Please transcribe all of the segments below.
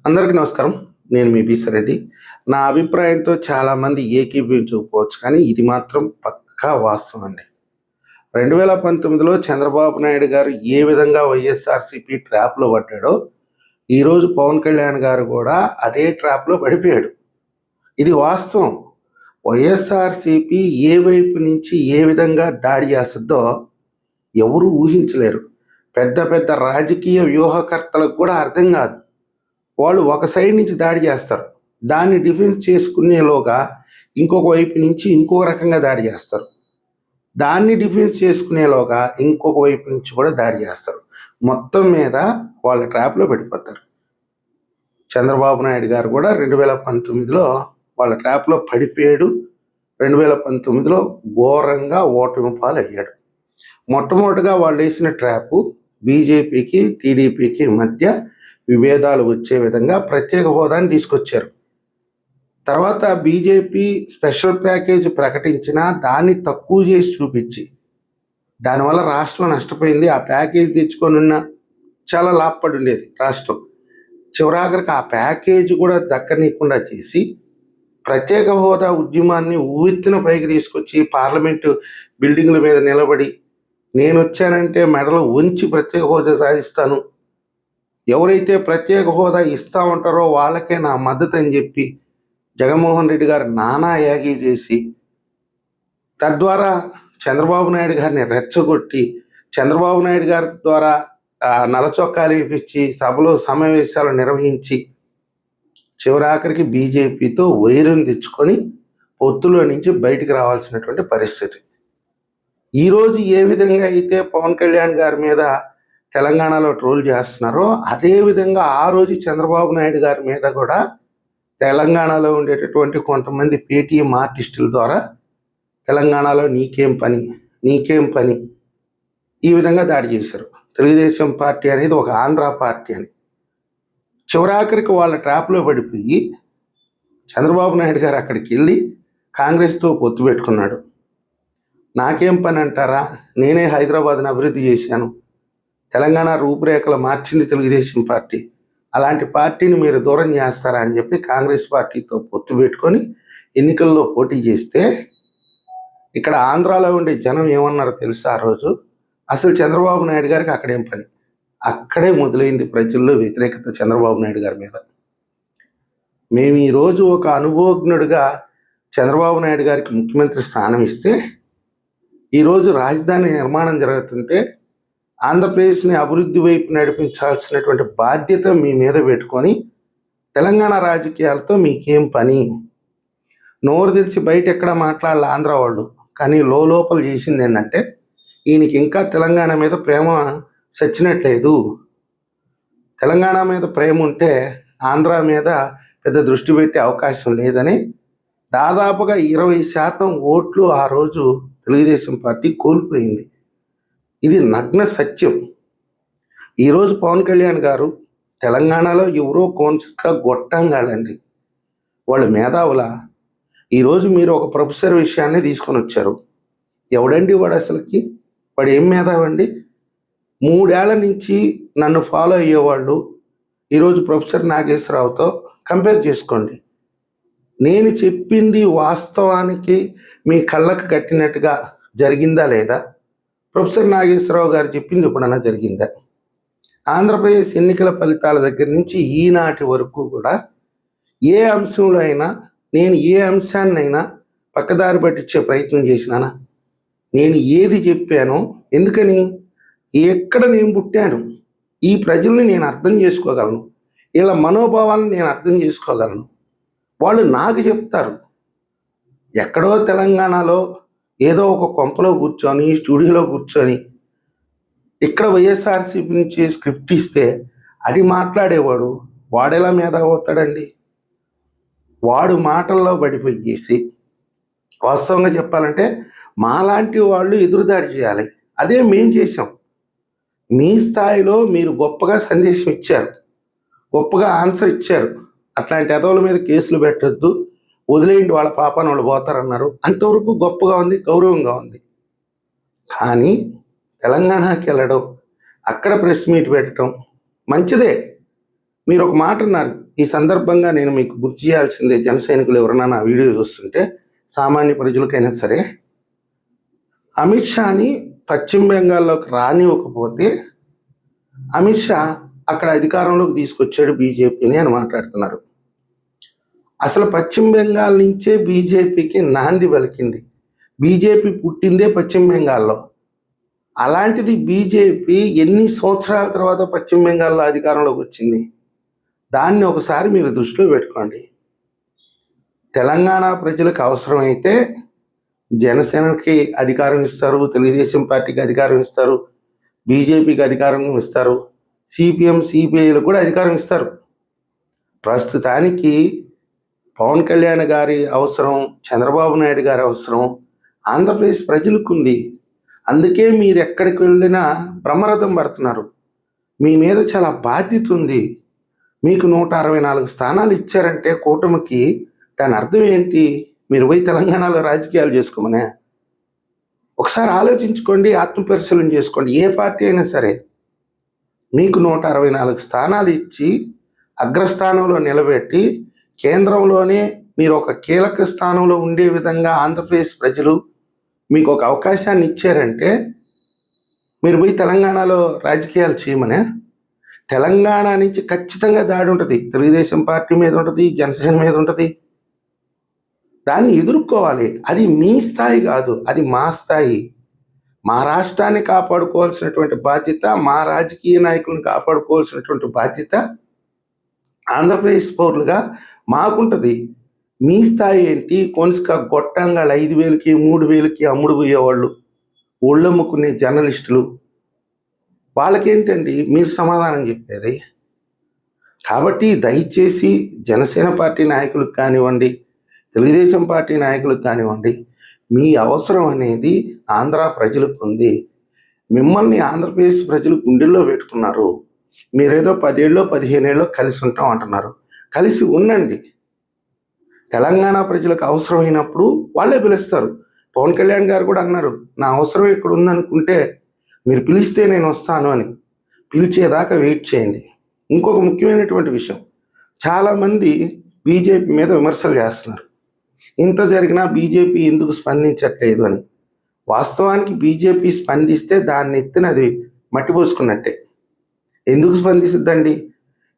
అందరికీ నమస్కారం. నేను మీ రెడ్డి. నా అభిప్రాయంతో చాలామంది ఏకీభవించకపోవచ్చు, కానీ ఇది మాత్రం పక్కా వాస్తవం అండి. 2019లో చంద్రబాబు నాయుడు గారు ఏ విధంగా వైఎస్ఆర్సీపీ ట్రాప్‌లో పడ్డాడో, ఈరోజు పవన్ కళ్యాణ్ గారు కూడా అదే ట్రాప్‌లో పడిపోయాడు. ఇది వాస్తవం. వైఎస్ఆర్సీపీ ఏ వైపు నుంచి ఏ విధంగా దాడి చేస్తుందో ఎవరు ఊహించలేరు. పెద్ద పెద్ద రాజకీయ వ్యూహకర్తలకు కూడా అర్థం కాదు. వాళ్ళు ఒక సైడ్ నుంచి దాడి చేస్తారు, దాన్ని డిఫెన్స్ చేసుకునేలోగా ఇంకొక వైపు నుంచి ఇంకొక రకంగా దాడి చేస్తారు, దాన్ని డిఫెన్స్ చేసుకునేలోగా ఇంకొక వైపు నుంచి కూడా దాడి చేస్తారు. మొత్తం మీద వాళ్ళ ట్రాప్లో పడిపోతారు. చంద్రబాబు నాయుడు గారు కూడా 2019లో వాళ్ళ ట్రాప్లో పడిపోయాడు. 2019లో ఘోరంగా ఓటమి పాలయ్యాడు. మొట్టమొదటిగా వాళ్ళు వేసిన ట్రాపు బీజేపీకి టీడీపీకి మధ్య విభేదాలు వచ్చే విధంగా ప్రత్యేక హోదాని తీసుకొచ్చారు. తర్వాత బీజేపీ స్పెషల్ ప్యాకేజ్ ప్రకటించినా దాన్ని తక్కువ చేసి చూపించి దానివల్ల రాష్ట్రం నష్టపోయింది. ఆ ప్యాకేజ్ తెచ్చుకొని చాలా లాభపడి ఉండేది రాష్ట్రం. చివరాఖరికి ఆ ప్యాకేజ్ కూడా దక్కనీయకుండా చేసి ప్రత్యేక హోదా ఉద్యమాన్ని ఉవ్వెత్తున పైకి తీసుకొచ్చి పార్లమెంటు బిల్డింగ్ల మీద నిలబడి నేను వచ్చానంటే మెడలు ఉంచి ప్రత్యేక హోదా సాధిస్తాను, ఎవరైతే ప్రత్యేక హోదా ఇస్తా ఉంటారో వాళ్ళకే నా మద్దతు అని చెప్పి జగన్మోహన్ రెడ్డి గారు నానా యాగి చేసి తద్వారా చంద్రబాబు నాయుడు గారిని రెచ్చగొట్టి చంద్రబాబు నాయుడు గారి ద్వారా నలచొక్కాలు ఇప్పించి సభలో సమావేశాలు నిర్వహించి చివరాఖరికి బీజేపీతో వైరం తెచ్చుకొని పొత్తులో నుంచి బయటికి రావాల్సినటువంటి పరిస్థితి. ఈరోజు ఏ విధంగా అయితే పవన్ కళ్యాణ్ గారి మీద తెలంగాణలో ట్రోల్ చేస్తున్నారో అదేవిధంగా ఆ రోజు చంద్రబాబు నాయుడు గారి మీద కూడా తెలంగాణలో ఉండేటటువంటి కొంతమంది పేటీఎం ఆర్టిస్టుల ద్వారా తెలంగాణలో నీకేం పని ఈ విధంగా దాడి చేశారు. తెలుగుదేశం పార్టీ అనేది ఒక ఆంధ్ర పార్టీ అని. చివరాఖరికి వాళ్ళ ట్రాప్లో పడిపోయి చంద్రబాబు నాయుడు గారు అక్కడికి వెళ్ళి కాంగ్రెస్తో పొత్తు పెట్టుకున్నాడు. నాకేం పని అంటారా, నేనే హైదరాబాద్ని అభివృద్ధి చేశాను, తెలంగాణ రూపురేఖలు మార్చింది తెలుగుదేశం పార్టీ, అలాంటి పార్టీని మీరు దూరం చేస్తారా అని చెప్పి కాంగ్రెస్ పార్టీతో పొత్తు పెట్టుకొని ఎన్నికల్లో పోటీ చేస్తే ఇక్కడ ఆంధ్రాలో ఉండే జనం ఏమన్నారో తెలుసా? ఆ రోజు అసలు చంద్రబాబు నాయుడు గారికి అక్కడేం పని. అక్కడే మొదలైంది ప్రజల్లో వ్యతిరేకత చంద్రబాబు నాయుడు గారి మీద. మేము ఈరోజు ఒక అనుభవజ్ఞుడిగా చంద్రబాబు నాయుడు గారికి ముఖ్యమంత్రి స్థానం ఇస్తే ఈరోజు రాజధాని నిర్మాణం జరుగుతుంటే ఆంధ్రప్రదేశ్ని అభివృద్ధి వైపు నడిపించాల్సినటువంటి బాధ్యత మీ మీద పెట్టుకొని తెలంగాణ రాజకీయాలతో మీకేం పని? నోరు తెలిసి బయట ఎక్కడ మాట్లాడాలి ఆంధ్ర వాళ్ళు, కానీ లోపల చేసింది ఏంటంటే ఈయనకి ఇంకా తెలంగాణ మీద ప్రేమ చచ్చినట్లేదు. తెలంగాణ మీద ప్రేమ ఉంటే ఆంధ్ర మీద పెద్ద దృష్టి పెట్టే అవకాశం లేదని దాదాపుగా 20% ఓట్లు ఆ రోజు తెలుగుదేశం పార్టీ కోల్పోయింది. ఇది నగ్న సత్యం. ఈరోజు పవన్ కళ్యాణ్ గారు తెలంగాణలో ఎవరో కోన్స్గా గొట్టంగాళ్ళండి, వాళ్ళు మేధావుల. ఈరోజు మీరు ఒక ప్రొఫెసర్ విషయాన్ని తీసుకొని వచ్చారు. ఎవడండి వాడు? అసలుకి వాడు ఏం మేధావండి? 3 ఏళ్ల నుంచి నన్ను ఫాలో అయ్యేవాళ్ళు ఈరోజు ప్రొఫెసర్ నాగేశ్వరరావుతో కంపేర్ చేసుకోండి. నేను చెప్పింది వాస్తవానికి మీ కళ్ళకు కట్టినట్టుగా జరిగిందా లేదా? ప్రొఫెసర్ నాగేశ్వరరావు గారు చెప్పింది ఎప్పుడన్నా జరిగిందా? ఆంధ్రప్రదేశ్ ఎన్నికల ఫలితాల దగ్గర నుంచి ఈనాటి వరకు కూడా ఏ అంశంలో అయినా నేను ఏ అంశాన్నైనా పక్కదారి పట్టించే ప్రయత్నం చేసినానా? నేను ఏది చెప్పానో, ఎందుకని, ఎక్కడ నేను పుట్టాను, ఈ ప్రజల్ని నేను అర్థం చేసుకోగలను, వీళ్ళ మనోభావాలను నేను అర్థం చేసుకోగలను. వాళ్ళు నాకు చెప్తారు. ఎక్కడో తెలంగాణలో ఏదో ఒక కొంపలో కూర్చొని స్టూడియోలో కూర్చొని ఇక్కడ వైఎస్ఆర్సీపీ నుంచి స్క్రిప్ట్ ఇస్తే అది మాట్లాడేవాడు వాడెలా మీద అవుతాడండి? వాడు మాటల్లో పడిపోయేసి వాస్తవంగా చెప్పాలంటే మాలాంటి వాళ్ళు ఎదురుదాడి చేయాలి. అదే మేం చేసాం. మీ స్థాయిలో మీరు గొప్పగా సందేశం ఇచ్చారు, గొప్పగా ఆన్సర్ ఇచ్చారు. అట్లాంటి ఎదవుల మీద కేసులు పెట్టద్దు, వదిలేయండి, వాళ్ళ పాపాన వాళ్ళు పోతారన్నారు. అంతవరకు గొప్పగా ఉంది, గౌరవంగా ఉంది. కానీ తెలంగాణకి వెళ్ళడం, అక్కడ ప్రెస్ మీట్ పెట్టడం మంచిదే. మీరు ఒక మాట అన్నారు. ఈ సందర్భంగా నేను మీకు గుర్తు చేయాల్సిందే, జన సైనికులు ఎవరన్నా నా వీడియో చూస్తుంటే, సామాన్య ప్రజలకైనా సరే, అమిత్ షాని పశ్చిమ బెంగాల్లోకి రానివ్వకపోతే అమిత్ షా అక్కడ అధికారంలోకి తీసుకొచ్చాడు బీజేపీని అని మాట్లాడుతున్నారు. అసలు పశ్చిమ బెంగాల్ నుంచే బీజేపీకి నాంది పలికింది. బీజేపీ పుట్టిందే పశ్చిమ బెంగాల్లో. అలాంటిది బీజేపీ ఎన్ని సంవత్సరాల తర్వాత పశ్చిమ బెంగాల్లో అధికారంలోకి వచ్చింది? దాన్ని ఒకసారి మీరు దృష్టిలో పెట్టుకోండి. తెలంగాణ ప్రజలకు అవసరమైతే జనసేనకి అధికారం ఇస్తారు, తెలుగుదేశం పార్టీకి అధికారం ఇస్తారు, బీజేపీకి అధికారం ఇస్తారు, సిపిఎం సిపిఐలకు కూడా అధికారం ఇస్తారు. ప్రస్తుతానికి పవన్ కళ్యాణ్ గారి అవసరం, చంద్రబాబు నాయుడు గారి అవసరం ఆంధ్రప్రదేశ్ ప్రజలకు ఉంది. అందుకే మీరు ఎక్కడికి వెళ్ళినా బ్రహ్మరథం పడుతున్నారు. మీ మీద చాలా బాధ్యత ఉంది. మీకు 164 స్థానాలు ఇచ్చారంటే కూటమికి, దాని అర్థం ఏంటి? మీరు పోయి తెలంగాణలో రాజకీయాలు చేసుకోమనే? ఒకసారి ఆలోచించుకోండి, ఆత్మపరిశీలన చేసుకోండి. ఏ పార్టీ అయినా సరే మీకు 164 స్థానాలు ఇచ్చి అగ్రస్థానంలో నిలబెట్టి కేంద్రంలోనే మీరు ఒక కీలక స్థానంలో ఉండే విధంగా ఆంధ్రప్రదేశ్ ప్రజలు మీకు ఒక అవకాశాన్ని ఇచ్చారంటే మీరు పోయి తెలంగాణలో రాజకీయాలు చేయమనే? తెలంగాణ నుంచి ఖచ్చితంగా దాడి ఉంటుంది. తెలుగుదేశం పార్టీ మీద ఉంటుంది, జనసేన మీద ఉంటుంది. దాన్ని ఎదుర్కోవాలి. అది మీ స్థాయి కాదు, అది మా స్థాయి. మా రాష్ట్రాన్ని కాపాడుకోవాల్సినటువంటి బాధ్యత, మా రాజకీయ నాయకులను కాపాడుకోవాల్సినటువంటి బాధ్యత ఆంధ్రప్రదేశ్ పౌరులుగా మాకుంటుంది. మీ స్థాయి ఏంటి? కొనుక గొట్టంగాళ్ళు 5,000కి 3,000కి అమ్ముడు పోయేవాళ్ళు, ఒళ్ళమ్ముకునే జర్నలిస్టులు, వాళ్ళకేంటండి మీరు సమాధానం చెప్పేది? కాబట్టి దయచేసి జనసేన పార్టీ నాయకులకు కానివ్వండి, తెలుగుదేశం పార్టీ నాయకులకు కానివ్వండి, మీ అవసరం అనేది ఆంధ్ర ప్రజలకు ఉంది. మిమ్మల్ని ఆంధ్రప్రదేశ్ ప్రజలు గుండెల్లో పెట్టుకున్నారు. మీరేదో 10 ఏళ్ళో 15 ఏళ్ళో కలిసి ఉంటాం అంటున్నారు. కలిసి ఉండండి. తెలంగాణ ప్రజలకు అవసరమైనప్పుడు వాళ్ళే పిలుస్తారు. పవన్ కళ్యాణ్ గారు కూడా అన్నారు, నా అవసరం ఇక్కడ ఉందనుకుంటే మీరు పిలిస్తే నేను వస్తాను అని. పిలిచేదాకా వెయిట్ చేయండి. ఇంకొక ముఖ్యమైనటువంటి విషయం, చాలామంది బీజేపీ మీద విమర్శలు చేస్తున్నారు. ఇంత జరిగినా బీజేపీ ఎందుకు స్పందించట్లేదు అని. వాస్తవానికి బీజేపీ స్పందిస్తే దాన్ని ఎత్తినది మట్టిపోసుకున్నట్టే. ఎందుకు స్పందిస్తుందండి?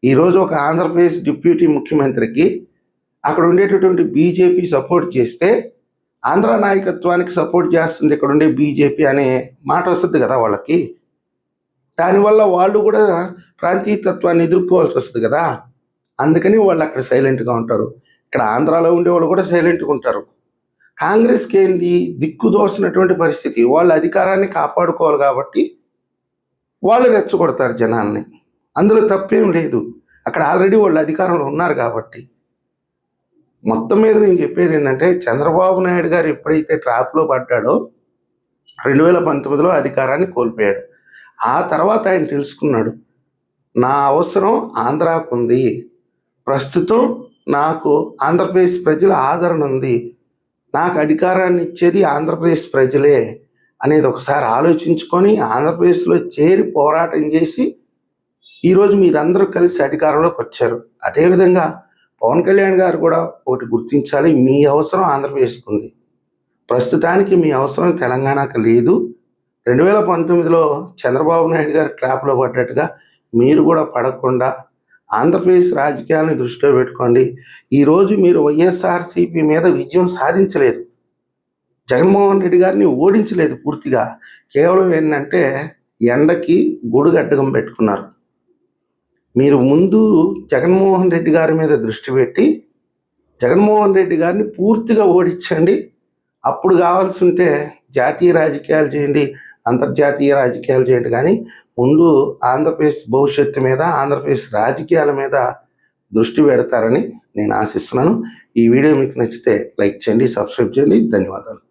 ఈరోజు ఒక ఆంధ్రప్రదేశ్ డిప్యూటీ ముఖ్యమంత్రికి అక్కడ ఉండేటటువంటి బీజేపీ సపోర్ట్ చేస్తే ఆంధ్ర నాయకత్వానికి సపోర్ట్ చేస్తుంది ఇక్కడ ఉండే బీజేపీ అనే మాట వస్తుంది కదా వాళ్ళకి. దానివల్ల వాళ్ళు కూడా ప్రాంతీయతత్వాన్ని ఎదుర్కోవాల్సి వస్తుంది కదా. అందుకని వాళ్ళు అక్కడ సైలెంట్గా ఉంటారు. ఇక్కడ ఆంధ్రాలో ఉండేవాళ్ళు కూడా సైలెంట్గా ఉంటారు. కాంగ్రెస్కి ఏంది? దిక్కుదోసినటువంటి పరిస్థితి. వాళ్ళ అధికారాన్ని కాపాడుకోవాలి కాబట్టి వాళ్ళు రెచ్చగొడతారు జనాల్ని. అందులో తప్పేం లేదు. అక్కడ ఆల్రెడీ వాళ్ళు అధికారంలో ఉన్నారు కాబట్టి. మొత్తం మీద నేను చెప్పేది ఏంటంటే, చంద్రబాబు నాయుడు గారు ఎప్పుడైతే ట్రాప్లో పడ్డాడో 2019లో అధికారాన్ని కోల్పోయాడు. ఆ తర్వాత ఆయన తెలుసుకున్నాడు, నా అవసరం ఆంధ్రాకు ఉంది, ప్రస్తుతం నాకు ఆంధ్రప్రదేశ్ ప్రజల ఆదరణ ఉంది, నాకు అధికారాన్ని ఇచ్చేది ఆంధ్రప్రదేశ్ ప్రజలే అనేది ఒకసారి ఆలోచించుకొని ఆంధ్రప్రదేశ్లో చేరి పోరాటం చేసి ఈరోజు మీరందరూ కలిసి అధికారంలోకి వచ్చారు. అదేవిధంగా పవన్ కళ్యాణ్ గారు కూడా ఒకటి గుర్తించాలి, మీ అవసరం ఆంధ్రప్రదేశ్కి ఉంది. ప్రస్తుతానికి మీ అవసరం తెలంగాణకు లేదు. 2019లో చంద్రబాబు నాయుడు గారు ట్రాప్లో పడ్డట్టుగా మీరు కూడా పడకుండా ఆంధ్రప్రదేశ్ రాజకీయాలను దృష్టిలో పెట్టుకోండి. ఈరోజు మీరు వైఎస్ఆర్సీపీ మీద విజయం సాధించలేదు, జగన్మోహన్ రెడ్డి గారిని ఓడించలేదు పూర్తిగా. కేవలం ఏంటంటే ఎండకి గొడుగు అడ్డగం పెట్టుకున్నారు. మీరు ముందు జగన్మోహన్ రెడ్డి గారి మీద దృష్టి పెట్టి జగన్మోహన్ రెడ్డి గారిని పూర్తిగా ఓడించండి. అప్పుడు కావాల్సి ఉంటే జాతీయ రాజకీయాలు చేయండి, అంతర్జాతీయ రాజకీయాలు చేయండి. కానీ ముందు ఆంధ్రప్రదేశ్ భవిష్యత్తు మీద, ఆంధ్రప్రదేశ్ రాజకీయాల మీద దృష్టి పెడతారని నేను ఆశిస్తున్నాను. ఈ వీడియో మీకు నచ్చితే లైక్ చేయండి, సబ్స్క్రైబ్ చేయండి. ధన్యవాదాలు.